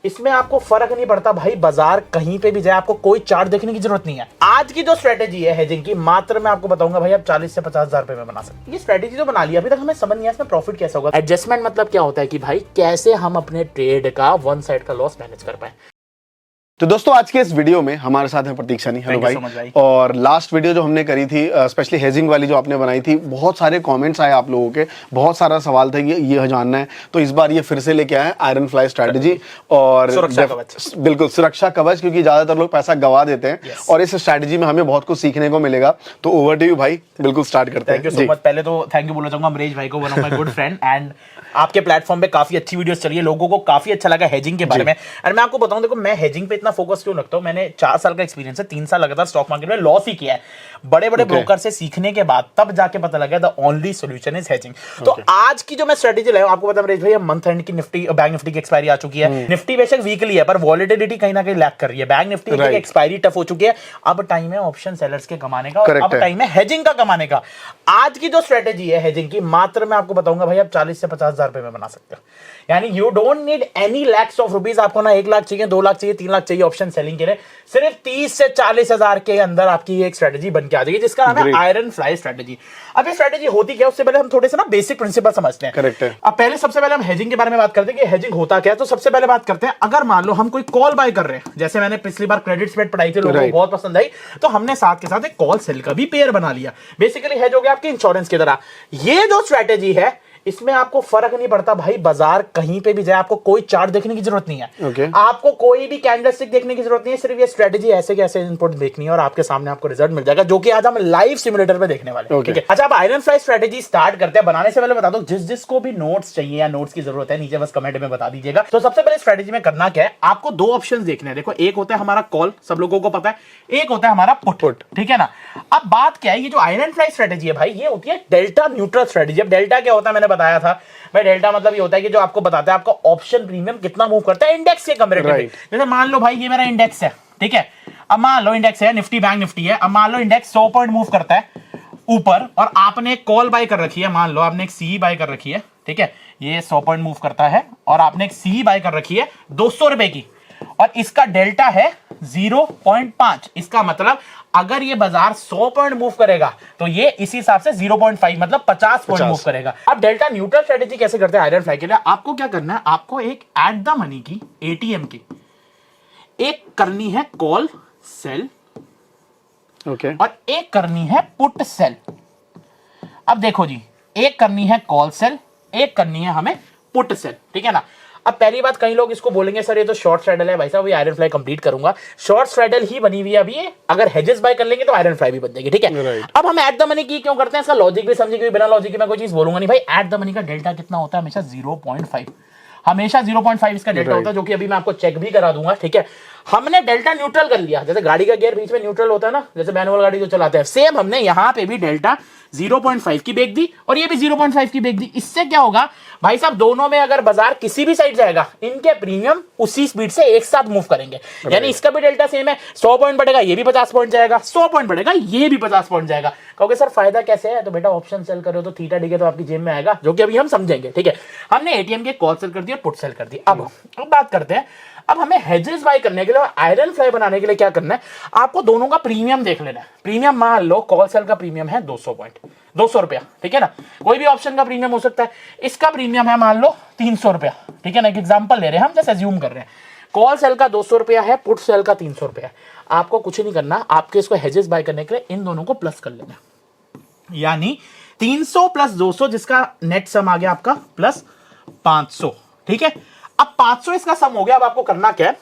इसमें आपको फर्क नहीं पड़ता भाई, बाजार कहीं पे भी जाए आपको कोई चार्ट देखने की जरूरत नहीं है। आज की जो स्ट्रेटेजी है हेजिंग की, मात्र मैं आपको बताऊंगा भाई आप 40 से 50 हजार रुपए में बना सकते हैं। ये स्ट्रेटेजी तो बना लिया, अभी तक हमें समझ नहीं आया इसमें प्रॉफिट कैसे होगा। एडजस्टमेंट मतलब क्या होता है कि भाई कैसे हम अपने ट्रेड का वन साइड का लॉस मैनेज कर पाए। तो दोस्तों आज के इस वीडियो में हमारे साथ है प्रतीक सैनी। हेलो भाई। और लास्ट वीडियो जो हमने करी थी स्पेशली हेजिंग वाली जो आपने बनाई थी, बहुत सारे कमेंट्स आए आप लोगों के, बहुत सारा सवाल था कि ये जानना है। तो इस बार ये फिर से लेके आए आयरन फ्लाई स्ट्रैटेजी और सुरक्षा कवच। बिल्कुल सुरक्षा कवच, क्योंकि ज्यादातर लोग पैसा गवा देते हैं और इस स्ट्रैटेजी में हमें बहुत कुछ सीखने को मिलेगा। तो ओवर टू यू भाई, बिल्कुल स्टार्ट करते हैं। Thank you so much. पहले तो थैंक यू बोलना चाहूंगा अमरीश भाई को, one of my good friend, and आपके प्लेटफॉर्म पे काफी अच्छी वीडियोस चली है, लोगों को काफी अच्छा लगा हेजिंग के बारे में। और मैं आपको बताऊं, देखो मैं हेजिंग पे इतना फोकस क्यों रखता हूं, मैंने 4 साल का एक्सपीरियंस है, 3 साल लगातार स्टॉक मार्केट में लॉस ही किया है। बड़े बड़े ब्रोकर से सीखने के बाद तब जाके पता लगा the only solution is hedging. तो आज की जो मैं स्ट्रेटेजी लाया हूं, आपको पता है अमरीश भाई, मंथ एंड की निफ्टी, बैंक निफ्टी की एक्सपायरी आ चुकी है। निफ्टी बेशक वीकली है पर वॉलेटिलिटी कहीं ना कहीं लैक कर रही है। बैंक निफ्टी की एक्सपायरी टफ हो चुकी है। अब टाइम है ऑप्शन सेलर्स के कमाने का, और अब टाइम है हेजिंग का कमाने का। आज की जो स्ट्रेटेजी है हेजिंग की, मात्र मैं आपको बताऊंगा भाई आप 40 से 50 हजार रुपए में बना सकते हो। यानी you don't need any lakhs of rupees. आपको ना 1 लाख चाहिए, 2 लाख चाहिए, 3 लाख चाहिए ऑप्शन सेलिंग के लिए। सिर्फ 30 से 40 हजार के अंदर आपकी एक स्ट्रेटेजी बन के आ जाएगी, जिसका नाम है आयरन फ्लाई स्ट्रेटेजी। अब ये स्ट्रेटेजी होती क्या है, उससे पहले हम थोड़े से ना बेसिक प्रिंसिपल समझते हैं। करेक्ट है। अब पहले सबसे पहले हम हेजिंग के बारे में बात करते हैं कि हेजिंग होता क्या है। तो सबसे पहले बात करते हैं, अगर मान लो हम कोई कॉल बाय कर रहे हैं, जैसे मैंने पिछली बार क्रेडिट स्प्रेड पढ़ाई थी, लोगों को बहुत पसंद आई, तो हमने साथ के साथ एक कॉल सेल का भी पेयर बना लिया। बेसिकली हेज हो गया आपकी इंश्योरेंस की तरह। ये जो स्ट्रेटेजी है इसमें आपको फर्क नहीं पड़ता भाई, बाजार कहीं पे भी जाए आपको कोई चार्ट देखने की जरूरत नहीं है। आपको कोई भी कैंडलस्टिक देखने की जरूरत नहीं है, सिर्फ ये स्ट्रेटेजी ऐसे कैसे इनपुट देखनी है और आपके सामने आपको रिजल्ट मिल जाएगा, जो कि आज हम लाइव सिमुलेटर पे देखने वाले हैं। ठीक है, अच्छा अब आयरन फ्लाई स्ट्रेटेजी स्टार्ट करते हैं। बनाने से पहले बता दो, जिसको भी नोट्स चाहिए या नोट्स की जरूरत है, नीचे बस कमेंट में बता दीजिएगा। तो सबसे पहले स्ट्रेटेजी में करना क्या है, आपको 2 ऑप्शन देखने हैं। देखो, एक होता है हमारा कॉल, सब लोगों को पता है, एक होता है हमारा पुट। ठीक है ना। अब बात क्या है, ये जो आयरन फ्लाई स्ट्रेटेजी है भाई, ये होती है डेल्टा न्यूट्रल स्ट्रेटेजी। अब डेल्टा क्या होता है मैंने बताया था भाई, डेल्टा मतलब ये होता है कि जो आपको बताता है आपका ऑप्शन प्रीमियम कितना मूव करता है इंडेक्स के कंपैरेटिवली। जैसे मान लो भाई ये मेरा इंडेक्स है, ठीक है। अब मान लो इंडेक्स है निफ्टी, बैंक निफ्टी है। अब मान लो इंडेक्स 100 पॉइंट मूव करता है ऊपर, और आपने एक कॉल बाय कर रखी है, मान लो आपने एक सी बाय कर रखी है, ठीक है। ये 100 पॉइंट मूव करता है और आपने एक सी बाय कर रखी है 200 रुपए की, और इसका डेल्टा है 0.5। इसका मतलब अगर ये बाजार 100 पॉइंट मूव करेगा तो ये इसी हिसाब से 0.5 मतलब 50 पॉइंट मूव करेगा। अब डेल्टा न्यूट्रल स्ट्रेटेजी कैसे करते हैं आयरन फ्लाई के लिए, आपको क्या करना है, आपको एक एट द मनी की एटीएम की एक करनी है कॉल सेल, ओके, और एक करनी है पुट सेल। अब देखो जी, एक करनी है कॉल सेल, एक करनी है हमें पुट सेल, ठीक है ना। अब पहली बात, कई लोग इसको बोलेंगे सर ये तो शॉर्ट स्ट्रैडल है। भाई साहब, ये आयरन फ्लाई कंप्लीट करूंगा, शॉर्ट स्ट्रैडल ही बनी हुई है अभी ये। अगर हेजेस बाय कर लेंगे तो आयरन फ्लाई भी बन जाएगी, ठीक है। अब हम एट द मनी की क्यों करते हैं, इसका लॉजिक भी समझिए, बिना लॉजिक के मैं कोई चीज बोलूंगा नहीं। भाई एट द मनी का डेल्टा कितना होता है, हमेशा 0.5, हमेशा 0.5 इसका डेल्टा होता है, जो कि अभी मैं आपको चेक भी करा दूंगा, ठीक है। हमने डेल्टा न्यूट्रल कर लिया, जैसे गाड़ी का गियर बीच में न्यूट्रल होता है ना, जैसे मैनुअल गाड़ी जो चलाते हैं, सेम हमने यहां पे भी डेल्टा 0.5 की बेच दी और ये भी 0.5 की बेच दी। इससे क्या होगा भाई साहब, दोनों में अगर बाजार किसी भी साइड जाएगा, इनके प्रीमियम उसी स्पीड से एक साथ मूव करेंगे। यानी इसका भी डेल्टा सेम है, 100 पॉइंट बढ़ेगा ये भी 50 पॉइंट जाएगा, 100 पॉइंट बढ़ेगा ये भी 50 पॉइंट जाएगा। कहोगे सर फायदा कैसे है, तो बेटा ऑप्शन सेल करो तो थीटा डी के तो आपकी जेब में आएगा, जो कि अभी हम समझेंगे, ठीक है। हमने एटीएम के कॉल सेल कर दी और पुट सेल कर दी। अब बात करते हैं, अब हमें हेजेस बाय करने के लिए, आयरन फ्लाई बनाने के लिए क्या करना है, आपको दोनों का प्रीमियम देख लेना है। प्रीमियम मान लो कॉल सेल का प्रीमियम है 200 पॉइंट, 200 रुपया, ठीक है ना। कोई भी ऑप्शन का प्रीमियम हो सकता है, इसका प्रीमियम है मान लो 300 रुपया, ठीक है ना। एक एग्जांपल ले रहे हैं हम, जैसे अज्यूम कर रहे हैं कॉल सेल का 200 रुपया है, पुट सेल का 300 रुपया है। आपको कुछ नहीं करना, आपके इसको हेजेस बाय करने के लिए इन दोनों को प्लस कर लेना, यानी 300 प्लस 200, जिसका नेट सम आ गया आपका प्लस 500, ठीक है। अब 500 इसका सम हो गया। अब आपको करना क्या है,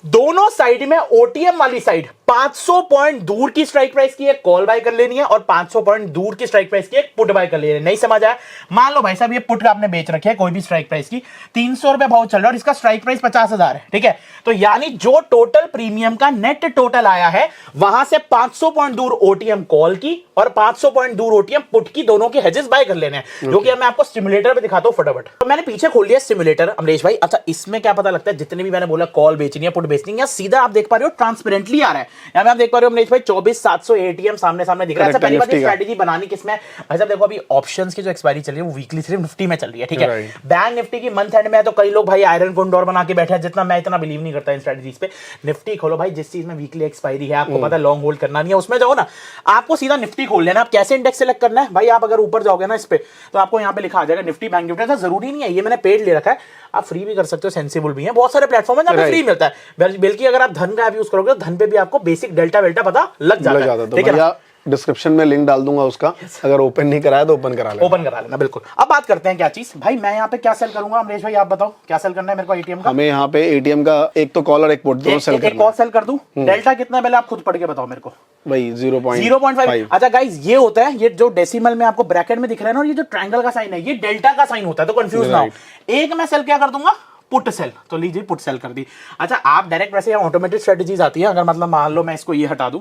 दोनों साइड में ओटीएम वाली साइड 500 पॉइंट दूर की स्ट्राइक प्राइस की एक कॉल बाय कर लेनी है और 500 पॉइंट दूर की स्ट्राइक प्राइस की एक पुट बाय कर लेनी है। नहीं समझ आया, मान लो भाई साहब ये पुट आपने बेच रखे है कोई भी स्ट्राइक प्राइस की, 300 रुपए भाव चल रहा है और इसका स्ट्राइक प्राइस 50,000 है, ठीक है। तो यानी जो टोटल प्रीमियम का नेट टोटल आया है, वहां से 500 पॉइंट दूर ओटीएम कॉल की और 500 पॉइंट दूर ओटीएम पुट की, दोनों के हेजेस बाय कर लेने हैं, जो कि मैं आपको सिमुलेटर पे दिखाता हूं फटाफट। तो मैंने पीछे खोल लिया सिमुलेटर अमरीश भाई। अच्छा, इसमें क्या पता लगता है, जितने भी मैंने बोला कॉल बेचनी है पुट बेचनी है, सीधा आप देख पा रहे हो ट्रांसपेरेंटली आ रहा है। यहाँ पे आप देख पा रहे हो अमरीश भाई 24,700 एटीएम सामने सामने दिख रहा है। पहली बात स्ट्रेटेजी बनानी किसमें भाई साहब, देखो अभी ऑप्शंस की जो एक्सपायरी चल रही है वो वीकली सिर्फ निफ्टी में चल रही है, ठीक है। बैंक निफ्टी की मंथ एंड में है तो कई लोग भाई आयरन कोंडोर बना के बैठे हैं, जितना मैं इतना बिलीव नहीं करता इन स्ट्रेटेजीज पे। निफ्टी खोलो भाई, जिस चीज में वीकली एक्सपायरी है, आपको पता है लॉन्ग होल्ड करना नहीं है, उसमें जाओ ना, आपको सीधा निफ्टी खोल लेना। आप कैसे इंडेक्स सेलेक्ट करना है भाई, आप अगर ऊपर जाओगे ना इस पे तो आपको यहाँ पे लिखा आ जाएगा निफ्टी बैंक निफ्टी। जरूरी नहीं है, ये मैंने पेड ले रखा है, आप फ्री भी कर सकते हो, सेंसिबल भी है, बहुत सारे प्लेटफॉर्म है जहाँ पे फ्री मिलता है। बल्कि अगर आप धन का ऐप यूज करोगे तो धन पे भी आपको बेसिक डेल्टा वेल्टा पता लग जाता है, ठीक है। डिस्क्रिप्शन में लिंक डाल दूंगा उसका, अगर ओपन नहीं कराया तो ओपन करा लेना, बिल्कुल। अब बात करते हैं क्या चीज भाई, मैं यहाँ पे क्या सेल करूंगा अमरीश भाई, आप बताओ क्या सेल करना है मेरे को एटीएम का। हमें यहाँ पे एटीएम का एक तो कॉल और एक पुट दोनों सेल करना है। एक कॉल सेल कर दूं, डेल्टा कितना है पहले आप खुद पढ़ के बताओ मेरे को भाई। 0.5। अच्छा गाइस, ये होता है, ये जो डेसिमल में आपको ब्रैकेट में दिख रहा है ना, और ये जो ट्रायंगल का साइन है ये डेल्टा का साइन होता है, तो कंफ्यूज ना हो। एक मैं सेल क्या कर दूंगा, पुट सेल, तो लीजिए पुट सेल कर दी। अच्छा आप डायरेक्ट वैसे ऑटोमेटिक स्ट्रेटजीज आती है, अगर मतलब मान लो मैं इसको ये हटा दूं,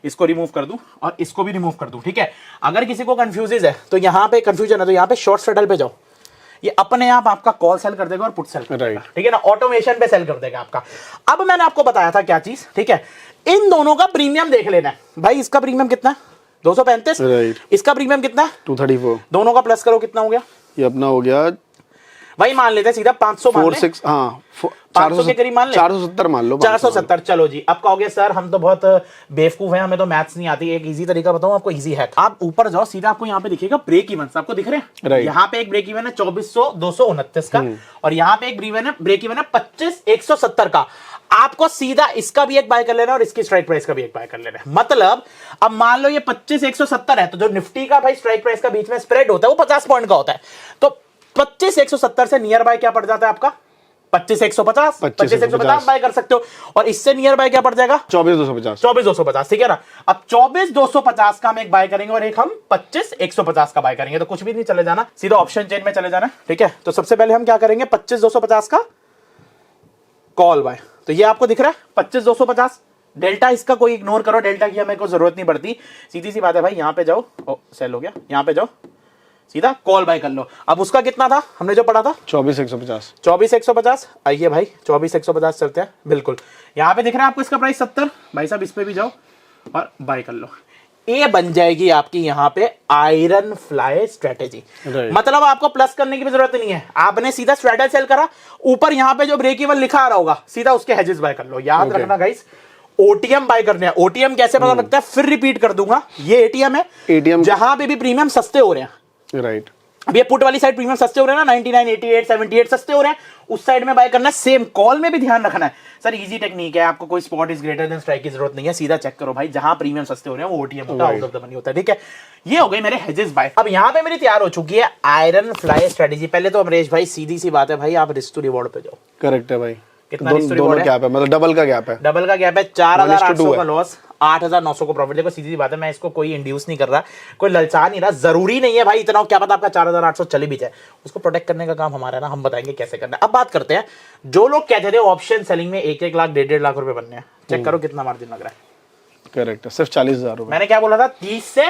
इसको रिमूव कर दूं और इसको भी रिमूव कर दूं, ठीक है। अगर किसी को कंफ्यूज है तो यहाँ पे कंफ्यूजन है तो यहाँ पे शॉर्ट स्ट्रेटल पे जाओ, ये अपने आप आपका कॉल सेल कर देगा और पुट सेल कर देगा, ठीक है ना, ऑटोमेशन पे सेल कर देगा आपका। अब मैंने आपको बताया था क्या चीज, ठीक है, इन दोनों का प्रीमियम देख लेना है भाई। इसका प्रीमियम कितना है 235, इसका प्रीमियम कितना है 234, दोनों का प्लस करो कितना हो गया, ये अपना हो गया भाई मान लेते हैं सीधा 500 मान ले, 500 के करीब मान ले, 470 मान लो, 470। चलो जी, अब कहोगे सर हम तो बहुत बेवकूफ हैं, हमें तो मैथ्स नहीं आती। एक इजी तरीका बताऊं आपको, इजी हैक। आप ऊपर जाओ सीधा, आपको यहाँ पे दिखेगा ब्रेक इवन, आपको दिख रहे हैं, यहाँ पे एक ब्रेक इवन है 24,229 का, और यहाँ पे एक ब्रेक इवन है 25,170 का। आपको सीधा इसका भी एक बाय कर लेना और इसकी स्ट्राइक प्राइस का भी एक बाय कर लेना। मतलब अब मान लो ये 25,170 है, तो जो निफ्टी का भाई स्ट्राइक प्राइस का बीच में स्प्रेड होता है वो 50 पॉइंट का होता है, तो 25,170 से नियर बाय क्या पड़ जाता है आपका 25,150, 25,150 बाय कर सकते हो, और इससे नियर बाय क्या पड़ जाएगा 24,250, ठीक है ना। अब 24,250 का हम एक बाय करेंगे और एक हम 25,150 का बाय करेंगे, तो कुछ भी नहीं चले जाना, सीधा ऑप्शन चेन में चले जाना, ठीक है। तो सबसे पहले हम क्या करेंगे 25,250 का कॉल बाय, तो ये आपको दिख रहा है 25,250। डेल्टा इसका कोई इग्नोर करो, डेल्टा की हमें कोई जरूरत नहीं पड़ती, सीधी सी बात है भाई। यहां पे जाओ, सेल हो गया, यहां पे जाओ सीधा कॉल बाय कर लो। अब उसका कितना था हमने जो पढ़ा था 24,150। आइए भाई 24,150 चलते हैं, बिल्कुल यहां पे दिख रहा है आपको इसका प्राइस 70, भाई साहब इस पे भी जाओ और बाय कर लो। ये बन जाएगी आपकी यहाँ पे आयरन फ्लाई स्ट्रेटेजी। मतलब आपको प्लस करने की भी जरूरत नहीं है, आपने सीधा स्ट्रेटल सेल करा, ऊपर यहाँ पे जो ब्रेक इवन लिखा आ रहा होगा सीधा उसके हेजेस बाय कर लो। याद रखना गाइस, ओटीएम बाय करने हैं। ओटीएम कैसे पता लगता है, फिर रिपीट कर दूंगा, ये एटीएम है, एटीएम जहां पे भी प्रीमियम सस्ते हो रहे हैं, राइट। अब ये पुट वाली साइड प्रीमियम सस्ते हो रहे हैं ना, 99, 88, 78 सस्ते हो रहे हैं, उस साइड में बाय करना है। सेम कॉल में भी ध्यान रखना है सर, इजी टेक्निक है, आपको कोई spot is greater than strike की जरूरत नहीं है, सीधा चेक करो भाई, जहां प्रीमियम सस्ते हो रहे हैं वो ओटीएम होता है, आउट ऑफ द मनी होता है, ठीक है। ये हो गए मेरे हेजेस बाय। अब यहाँ पे मेरी तैयार हो चुकी है आयरन फ्लाई स्ट्रेटेजी। पहले तो अमरीश भाई सीधी सी बात है भाई, आप रिस्क टू रिवॉर्ड पे जाओ। करेक्ट है भाई, कितना दोनों गैप है, मतलब डबल का गैप है, 4,800 का लॉस, 8,900 को प्रॉफिट। देखो सीधी सी बात है, मैं इसको कोई इंड्यूस नहीं कर रहा, कोई ललचा नहीं रहा, जरूरी नहीं है भाई इतना, क्या पता आपका 4,800 चली भी जाए, उसको प्रोटेक्ट करने का काम हमारा है ना, हम बताएंगे कैसे करना है। अब बात करते हैं, जो लोग कहते थे ऑप्शन सेलिंग में 1-1 लाख 1.5 लाख रुपए बनने हैं, चेक करो कितना मार्जिन लग रहा है। करेक्ट है, सिर्फ 40,000 रुपए। मैंने क्या बोला था, 30 से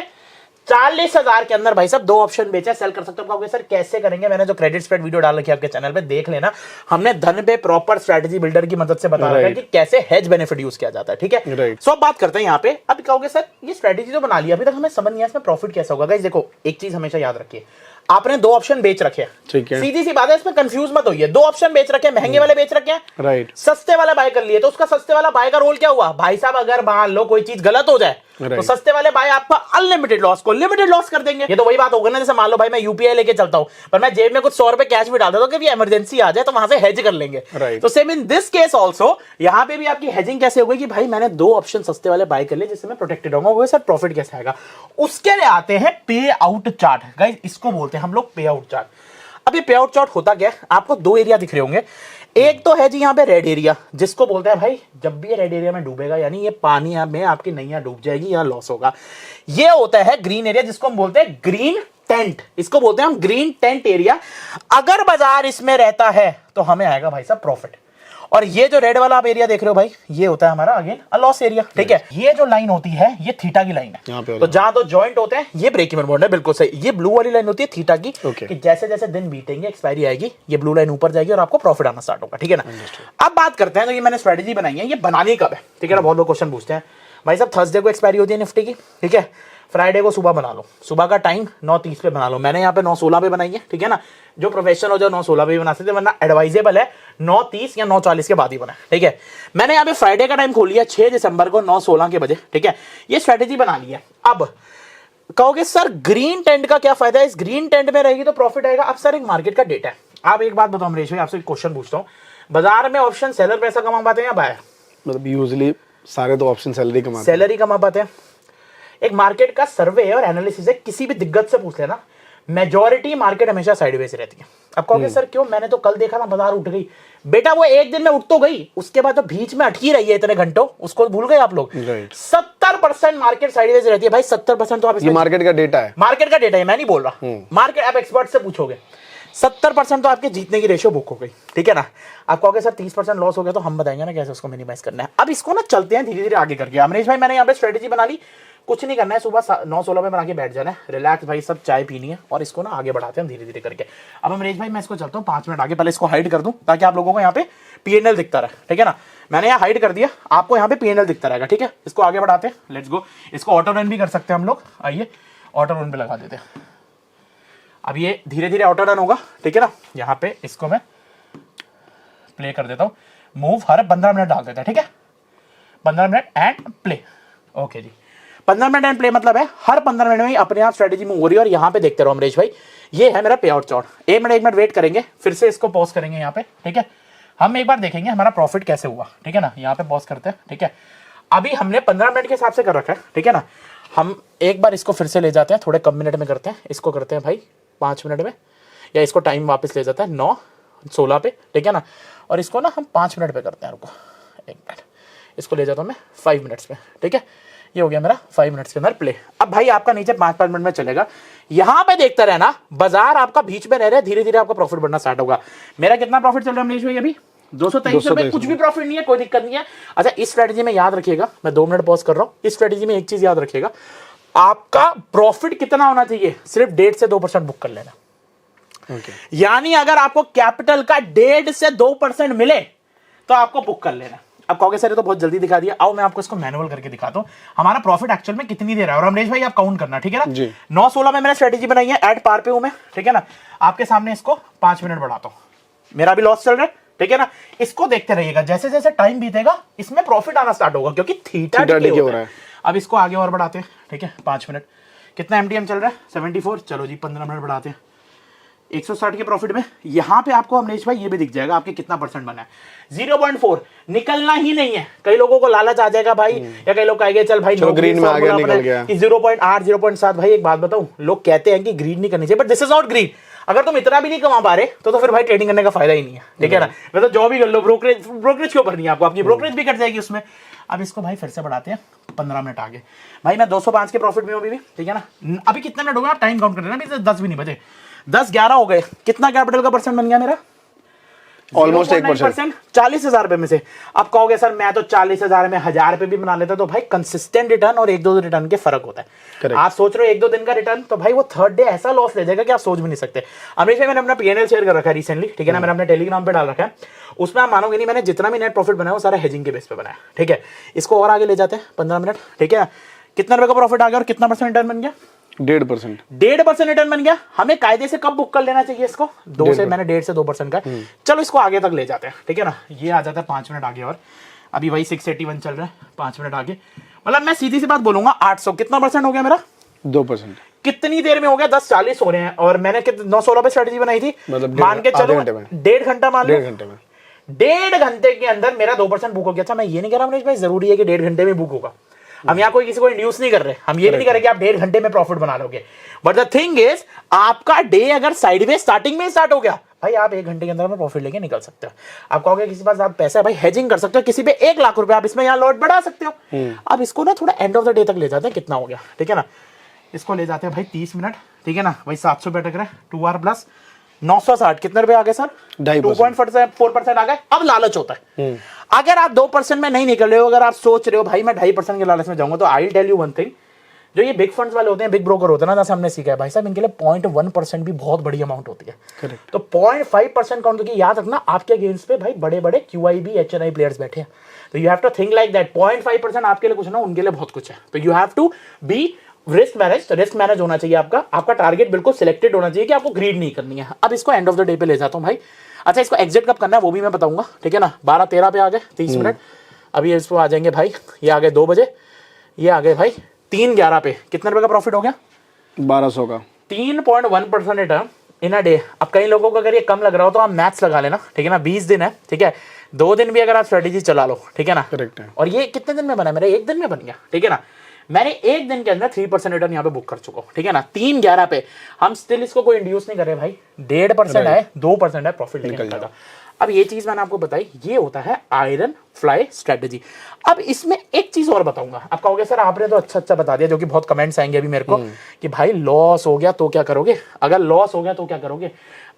40,000 के अंदर भाई साहब 2 ऑप्शन बेचा, सेल कर सकते हो। सर कैसे करेंगे, मैंने जो क्रेडिट स्प्रेड वीडियो डाल रखी है आपके चैनल पे, देख लेना, हमने धन पे प्रॉपर स्ट्रेटजी बिल्डर की मदद से बता रखा है कि कैसे हेज बेनिफिट यूज किया जाता है, ठीक है। सो अब बात करते हैं यहाँ पे। अब कहोगे सर ये स्ट्रेटजी तो बना लिया, अभी तक हमें समझ नहीं आया इसमें प्रॉफिट कैसा होगा। गाइस देखो, एक चीज हमेशा याद रखिए, आपने 2 ऑप्शन बेच रखे हैं, ठीक है, सीधी सी बात है, इसमें कंफ्यूज मत होइए। 2 ऑप्शन बेच रखे हैं, महंगे वाले बेच रखे हैं, राइट, सस्ते वाला बाय कर लिए, तो उसका सस्ते वाला बाय का रोल क्या हुआ भाई साहब, अगर मान लो कोई चीज गलत हो जाए तो सस्ते वाले बाय आपका अनलिमिटेड लॉस को लिमिटेड लॉस कर देंगे। ये तो वही बात होगा ना, जैसे मान लो भाई मैं यूपीआई लेके चलता हूं, पर मैं जेब में कुछ 100 रुपए कैश भी डाल देता हूं कि इमरजेंसी आ जाए तो वहां से हेज कर लेंगे, तो same in this case also, यहां पे भी आपकी हेजिंग कैसे होगी कि भाई मैंने 2 ऑप्शन सस्ते वाले बाय कर लिए जिससे मैं प्रोटेक्टेड होऊंगा। सर प्रॉफिट कैसे आएगा, उसके लिए आते हैं पे आउट चार्ट। गाइस इसको बोलते हैं हम लोग पे आउट चार्ट। अब ये पे आउट चार्ट होता क्या है, आपको 2 एरिया दिख रहे होंगे, एक तो है जी यहाँ पे रेड एरिया, जिसको बोलते हैं भाई जब भी ये रेड एरिया में डूबेगा, यानी ये पानी में आपकी नैया डूब जाएगी, यहाँ लॉस होगा। ये होता है ग्रीन एरिया, जिसको हम बोलते हैं ग्रीन टेंट, इसको बोलते हैं हम ग्रीन टेंट एरिया। अगर बाजार इसमें रहता है तो हमें आएगा भाई साहब प्रॉफिट। और ये जो रेड वाला आप एरिया देख रहे हो भाई, ये होता है हमारा अगेन लॉस एरिया, ठीक है। ये जो लाइन होती है ये थीटा की लाइन है, तो जहां तो जॉइंट होते हैं ये ब्रेक इवन पॉइंट है, बिल्कुल सही। ये ब्लू वाली लाइन होती है थीटा की, कि जैसे जैसे दिन बीतेंगे एक्सपायरी आएगी, ये ब्लू लाइन ऊपर जाएगी और आपको प्रॉफिट आना स्टार्ट होगा, ठीक है ना। अब बात करते हैं, तो ये मैंने स्ट्रेटेजी बनाई है, ये बनानी कब है, ठीक है ना। बहुत लोग क्वेश्चन पूछते हैं भाई साहब थर्सडे को एक्सपायरी होती है निफ्टी की, ठीक है, फ्राइडे को सुबह बना लो, सुबह का टाइम 9:30 पे बना लो। मैंने यहाँ पे 9:16 पे बनाई है, ठीक है ना, जो प्रोफेशनल हो जाए 9:16 पे भी बना सकते, वरना एडवाइजेबल है 9:30 या 9:40 के बाद ही बनाए, ठीक है। मैंने यहाँ पे फ्राइडे का टाइम खोल लिया 6 दिसंबर को 9:16 के बजे, ठीक है, ये स्ट्रेटेजी बना ली है। अब कहोगे सर ग्रीन टेंट का क्या फायदा है, इस ग्रीन टेंट में रहेगी तो प्रॉफिट आएगा। अब सर एक मार्केट का डेटा है, आप एक बात बताओ अमरीश भाई, आपसे एक क्वेश्चन पूछता हूँ, बाजार में ऑप्शन सेलर पैसा कमा पाते हैं या बायर? मतलब यूजुअली सारे तो ऑप्शन सैलरी कमाते हैं। सैलरी कमा पाते हैं। एक मार्केट का सर्वे और एनालिसिस है, किसी भी दिग्गज से पूछ लेना, मेजॉरिटी मार्केट हमेशा साइडवेज रहती है। अब कहोगे सर क्यों, मैंने तो कल देखा था बाजार उठ गई। बेटा वो एक दिन में उठ तो गई, उसके बाद तो बीच में अटकी रही है इतने घंटों, उसको भूल गए आप लोग। 70% मार्केट साइडवेज रहती है भाई, 70% तो आप ये मार्केट का डेटा है, मार्केट का डेटा है, मैं नहीं बोल रहा। मार्केट आप एक्सपर्ट से पूछोगे, 70% तो आपके जीतने की रेशियो बुक हो गई, ठीक है ना। आप कहोगे सर 30% लॉस हो गया, तो हम बताएंगे ना कैसे उसको मिनिमाइज करना है। अब इसको ना चलते हैं धीरे धीरे आगे करके। अमरीश भाई मैंने यहाँ पे स्ट्रेटेजी बना ली, कुछ नहीं करना है, सुबह 9:16 पे बना के बैठ जाना है, रिलैक्स भाई, सब चाय पीनी है और इसको ना आगे बढ़ाते हैं धीरे धीरे करके। अब अमरीश भाई मैं इसको चलता हूँ 5 मिनट आगे, पहले इसको हाइड कर दूं ताकि आप लोगों को यहाँ पे पीएनएल दिखता रहे, ठीक है ना। मैंने यहाँ हाइड कर दिया, आपको यहाँ पे पीएनएल दिखता रहेगा, ठीक है। इसको आगे बढ़ाते हैं, लेट्स गो। इसको ऑटो रन भी कर सकते हैं हम लोग, आइए ऑटो रन पे लगा देते हैं। अब ये धीरे धीरे ऑटो रन होगा, ठीक है ना। यहाँ पे इसको मैं प्ले कर देता हूँ, मूव हर 15 मिनट डाल देता है, ठीक है, 15 minute and play, okay ji. 15 minute and play मतलब है हर 15 मिनट में ही अपने आप स्ट्रेटेजी मूव हो रही है। और यहाँ पे देखते रहो अमरीश भाई, ये है मेरा पे आउट चार्ट। 1 मिनट वेट करेंगे, फिर से इसको पॉज करेंगे यहाँ पे, ठीक है। हम एक बार देखेंगे हमारा प्रॉफिट कैसे हुआ, ठीक है ना। यहाँ पे पॉज करते हैं, ठीक है। अभी हमने 15 मिनट के हिसाब से कर रखा है, ठीक है ना। हम एक बार इसको फिर से ले जाते हैं, थोड़े कम मिनट में करते हैं, इसको करते हैं भाई 5 मिनट में, या इसको टाइम वापस ले जाता है 9:16 पे, ठीक है ना। और इसको ना हम 5 मिनट पे करते हैं, रुको 1 मिनट, इसको ले जाता हूँ मैं 5 मिनट्स पे, ठीक है। ये हो गया मेरा 5 मिनट्स के अंदर प्ले। अब भाई आपका नीचे 5-5 मिनट में चलेगा, यहां पे देखते रहना, बाजार आपका बीच में रह रहा है, धीरे धीरे आपका प्रॉफिट बढ़ना स्टार्ट होगा। मेरा कितना प्रॉफिट चल रहा है अमरीश भाई अभी? 223 रुपए, कुछ भी प्रॉफिट नहीं है, कोई दिक्कत नहीं है। अच्छा इस स्ट्रेटेजी में याद रखिएगा, मैं 2 मिनट पॉज कर रहा हूं, इस स्ट्रेटेजी में एक चीज याद रखिएगा, आपका प्रॉफिट कितना होना चाहिए, सिर्फ 1.5 से 2% बुक कर लेना। यानी अगर आपको कैपिटल का 1.5 से 2% मिले तो आपको बुक कर लेना। अब कहोगे सर ये तो बहुत जल्दी दिखा दिया, आओ मैं आपको इसको मैनुअल करके दिखाता हूं, हमारा प्रॉफिट एक्चुअल में कितनी दे रहा है। और अमरीश भाई आप काउंट करना, ठीक है ना। 9:16 में मैंने स्ट्रेटेजी बनाई है, एट पार पे हूं मैं, ठीक है ना। आपके सामने इसको 5 मिनट बढ़ाता हूं, मेरा भी लॉस चल रहा है, ठीक है ना। इसको देखते रहिएगा, जैसे जैसे टाइम बीतेगा इसमें प्रॉफिट आना स्टार्ट होगा, क्योंकि थीटा डिके हो रहा है। अब इसको आगे और बढ़ाते हैं, ठीक है, 5 मिनट। कितना एमटीएम चल रहा है? 74। चलो जी 15 मिनट बढ़ाते हैं, 160 के प्रॉफिट में। यहां पे आपको अमरीश भाई ये भी दिख जाएगा आपके कितना परसेंट बना है, 0.4। निकलना ही नहीं है, कई लोगों को लालच आ जाएगा भाई, या कई लोग कहेंगे चल भाई ग्रीन में आ गया, निकल गया 0.8 0.7। भाई एक बात बताऊं, लोग कहते हैं कि ग्रीन नहीं करनी चाहिए, but this is not green. अगर तुम इतना भी नहीं कमा पा रहे तो फिर भाई ट्रेडिंग करने का फायदा ही नहीं है, ठीक है ना। मैं तो जॉब ही कर लो, ब्रोकरेज क्यों भरनी है आपको, आपकी ब्रोकरेज भी कट जाएगी उसमें। अब इसको भाई फिर से बढ़ाते हैं 15 मिनट आगे। भाई मैं 205 के प्रॉफिट में हूं अभी भी, ठीक है ना। अभी कितने मिनट हो गए, आप टाइम काउंट कर लेना, अभी 10 भी नहीं बचे, 10-11 हो गए। कितना कैपिटल का परसेंट बन गया मेरा? ऑलमोस्ट 1%। 40,000 रुपए में से। अब कहोगे सर मैं तो 40,000 में 1,000 रुपए भी बना लेता, तो भाई कंसिस्टेंट रिटर्न और 1-2 रिटर्न के फर्क होता है। आप सोच रहे हो 1-2 दिन का रिटर्न, तो भाई वो थर्ड डे ऐसा लॉस ले जाएगा कि आप सोच भी नहीं सकते। अमरीश भाई मैंने अपना पीएनएल शेयर कर रखा है रिसेंटली, ठीक है ना, मैंने अपने टेलीग्राम पे डाल रखा है। उसमें आप मानोगे नहीं, मैंने जितना भी नेट प्रॉफिट बनाया वो सारा हेजिंग के बेस पे बनाया, ठीक है। इसको और आगे ले जाते हैं 15 मिनट, ठीक है। कितना रुपए का प्रॉफिट आ गया और कितना परसेंट रिटर्न बन गया? 1.5% रिटर्न बन गया। हमें कायदे से कब बुक कर लेना चाहिए इसको? 2 से, मैंने 1.5 से 2% का। चलो इसको आगे तक ले जाते हैं, ठीक है ना। ये आ जाता है 5 मिनट आगे, और अभी भाई 681 चल रहा है, 5 मिनट आगे। मतलब मैं सीधी सी बात बोलूंगा 800 कितना परसेंट हो गया मेरा? 2%। कितनी देर में हो गया? 10:40 हो रहे हैं, और मैंने 9:16 पे स्ट्रेटेजी बनाई थी, मतलब मान के चलो 1.5 घंटा मान लो, 1.5 घंटे में 1.5 घंटे के अंदर मेरा 2% बुक हो गया था। मैं ये नहीं कह रहा हूं भाई जरूरी है कि 1.5 घंटे में बुक होगा, हम यहाँ कोई किसी को इंड्यूस नहीं कर रहे, हम ये भी नहीं कर रहे कि आप 1.5 घंटे में प्रॉफिट बना लोगे। बट द थिंग इज, आपका डे अगर साइड में स्टार्टिंग में स्टार्ट हो गया, भाई आप 1 घंटे के अंदर में प्रॉफिट लेके निकल सकते हो। आप कहोगे किसी पास आप पैसा है, भाई हेजिंग कर सकते हो, किसी पे 1 लाख रुपए आप इसमें यहाँ लॉट बढ़ा सकते हो। अब इसको ना थोड़ा एंड ऑफ द डे तक ले जाते हैं, कितना हो गया, ठीक है ना। इसको ले जाते हैं भाई 30 मिनट, ठीक है ना। भाई 700 पे अटक रहा है, 2 आवर प्लस 960, कितने रुपए आ गए सर? 2.4% आ गए। अब लालच होता है, अगर आप 2% में नहीं निकल रहे हो, अगर आप सोच रहे हो भाई मैं 2.5% के लालच में जाऊंगा, तो I tell you one thing, जो ये बिग फंड्स वाले होते हैं, बिग ब्रोकर होते हैं ना, जैसे हमने सीखा है भाई साहब, इनके लिए 0.1% भी बहुत बड़ी अमाउंट होती है। करेक्ट। तो 0.5% काउंट, क्योंकि याद रखना आपके अगेंस्ट पे भाई बड़े बड़े QIB HNI प्लेयर्स बैठे हैं, तो you have to think like that. 0.5% आपके लिए कुछ ना, उनके लिए बहुत कुछ है। तो you have to be risk manage होना चाहिए आपका टारगेट बिल्कुल सिलेक्टेड होना चाहिए कि आपको ग्रीड नहीं करनी है। अब इसको एंड ऑफ द डे पे ले जाता हूँ भाई। अच्छा, इसको एग्जिट कब करना है वो भी मैं बताऊंगा, ठीक है ना। 12:13 पे आ गए 30 मिनट, अभी इसको आ जाएंगे भाई, ये आ गए 2 बजे, ये आ गए भाई 3:11 पे। कितने रुपए का प्रॉफिट हो गया? 1200 का। 3.1% रिटर्न इन अ डे। अब कई लोगों को अगर ये कम लग रहा हो तो आप मैथ्स लगा लेना, ठीक है ना। 20 दिन है, ठीक है, 2 दिन भी अगर आप स्ट्रेटेजी चला लो, ठीक है ना। करेक्ट है। और ये कितने दिन में बना? मेरा 1 दिन में बन गया, ठीक है ना। मैंने 1 दिन के अंदर 3% रिटर्न यहाँ पे बुक कर चुका हूँ, ठीक है ना। 3:11 पे हम स्टिल इसको कोई इंड्यूस नहीं कर रहे भाई। 1.5% है, 2% है प्रॉफिट निकल जाएगा। अब ये चीज मैंने आपको बताई, ये होता है आयरन फ्लाई स्ट्रेटेजी। अब इसमें एक चीज और बताऊंगा। आप कहोगे सर आपने तो अच्छा बता दिया, जो कि बहुत कमेंट्स आएंगे अभी मेरे को कि भाई लॉस हो गया तो क्या करोगे, अगर लॉस हो गया तो क्या करोगे।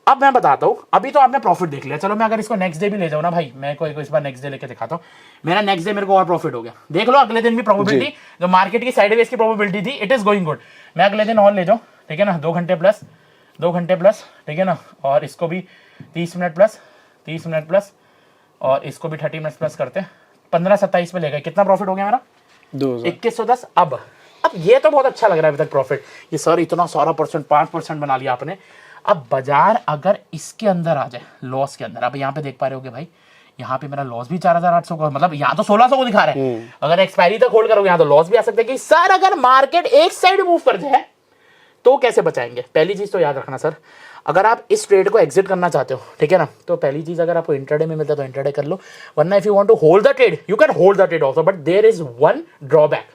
अब मैं बताता हूं, अभी तो आपने प्रॉफिट देख लिया, चलो मैं अगर इसको नेक्स्ट डे भी ले जाऊं ना भाई, मैं कोई इस बार नेक्स्ट डे लेके दिखाता हूं। मेरा नेक्स्ट डे मेरे को और प्रॉफिट हो गया, देख लो। अगले दिन भी प्रोबेबिलिटी, जो मार्केट की साइडवेज की प्रोबेबिलिटी थी, इट इज गोइंग गुड। मैं अगले दिन और ले जाऊं, ठीक है ना, 2 घंटे प्लस, ठीक है ना। और इसको भी 30 मिनट प्लस, और इसको भी 30 मिनट प्लस करते हैं, 15-27 पे ले गए। कितना प्रॉफिट हो गया मेरा? 2110। अब ये तो बहुत अच्छा लग रहा है अभी तक प्रॉफिट, ये सर इतना सारा परसेंट, 5% बना लिया आपने। अब बाजार अगर इसके अंदर आ जाए, लॉस के अंदर, अब यहाँ पे देख पा रहे होगे भाई, यहाँ पे मेरा लॉस भी 4800 का, मतलब यहाँ तो 1600 को दिखा रहे हैं। अगर एक्सपायरी तक होल्ड करोगे यहाँ तो लॉस भी आ सकता है कि सर अगर मार्केट एक साइड मूव कर जाए तो कैसे बचाएंगे। पहली चीज तो याद रखना सर, अगर आप इस ट्रेड को एग्जिट करना चाहते हो, ठीक है ना, तो पहली चीज अगर आपको इंट्राडे में मिलता है तो इंट्राडे कर लो, वरना if you want to hold the trade you can hold the trade also, but there is one drawback.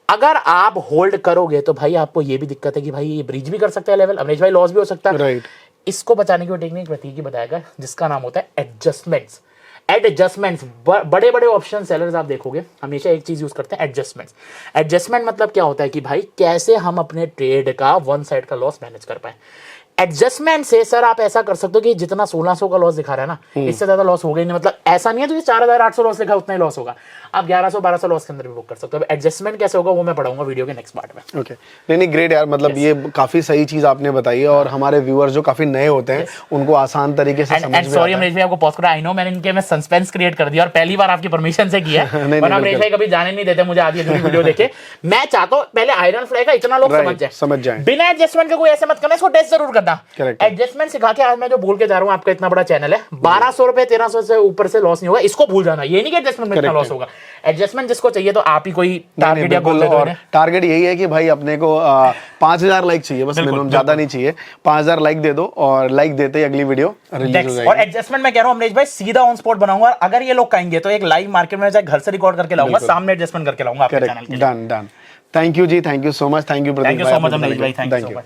अगर आप होल्ड करोगे तो भाई आपको ये भी दिक्कत है कि भाई ये ब्रीच भी कर सकता है लेवल, अमरीश भाई लॉस भी हो सकता है। राइट। इसको बचाने की टेक्निक प्रतीक ही बताएगा, जिसका नाम होता है एडजस्टमेंट्स। एडजस्टमेंट्स, बड़े बड़े ऑप्शन सेलर्स आप देखोगे हमेशा एक चीज यूज करते हैं, एडजस्टमेंट्स। एडजस्टमेंट मतलब क्या होता है कि भाई कैसे हम अपने ट्रेड का वन साइड का लॉस मैनेज कर पाए। एडजस्टमेंट से सर आप ऐसा कर सकते हो कि जितना 1600 का लॉस दिखा रहा है ना, इससे ज्यादा लॉस होगा ही नहीं। मतलब ऐसा नहीं है तो 4800 लॉस लिखा उतना ही लॉस होगा, आप 1100-1200 लॉस के अंदर भी बुक कर सकते हो। एडजस्टमेंट कैसे होगा वो मैं पढ़ाऊंगा वीडियो के नेक्स्ट पार्ट में। ओके, नहीं ग्रेट यार, मतलब ये काफी सही चीज आपने बताई है, और हमारे व्यूअर्स जो काफी नए होते हैं उनको आसान तरीके से समझ में आता है। सॉरी अमरीश भाई आपको पॉज करा, आई नो मैंने इनके में सस्पेंस क्रिएट कर दिया और पहली बार आपकी परमिशन से किया है, वरना अमरीश भाई कभी जाने नहीं देते मुझे आधी अधूरी वीडियो देखे। मैं चाहता हूं पहले आयरन फ्लाई का इतना लोग समझ जाए, बिना एडजस्टमेंट के कोई ऐसे मत करना, इसको टेस्ट जरूर करना। एडजस्टमेंट सिखा के आज मैं जो बोल के जा रहा हूं, आपका इतना बड़ा चैनल है, 1200 रुपए 1300 से ऊपर से लॉस नहीं होगा, इसको भूल जाना। ये नहीं कि एडजस्टमेंट में इतना लॉस होगा। एडजस्टमेंट जिसको चाहिए तो आप ही कोई टारगेट या गोल दे दो। टारगेट यही है कि भाई अपने को 5000 लाइक चाहिए बस, मिनिमम ज्यादा नहीं चाहिए। 5000 लाइक दे दो, और लाइक देते ही अगली वीडियो रिलीज हो जाएगी। और एडजस्टमेंट मैं कह रहा हूं अमरीश भाई सीधा ऑन स्पॉट बनाऊंगा, अगर ये लोग कहेंगे तो एक लाइव मार्केट में जाए घर से रिकॉर्ड करके लाऊंगा, सामने एडजस्टमेंट करके लाऊंगा आपके चैनल के लिए। Done. Thank you ji, thank you so much, thank you Pradeep भाई, thank you so much Amrish भाई, थैंक यू सो मच।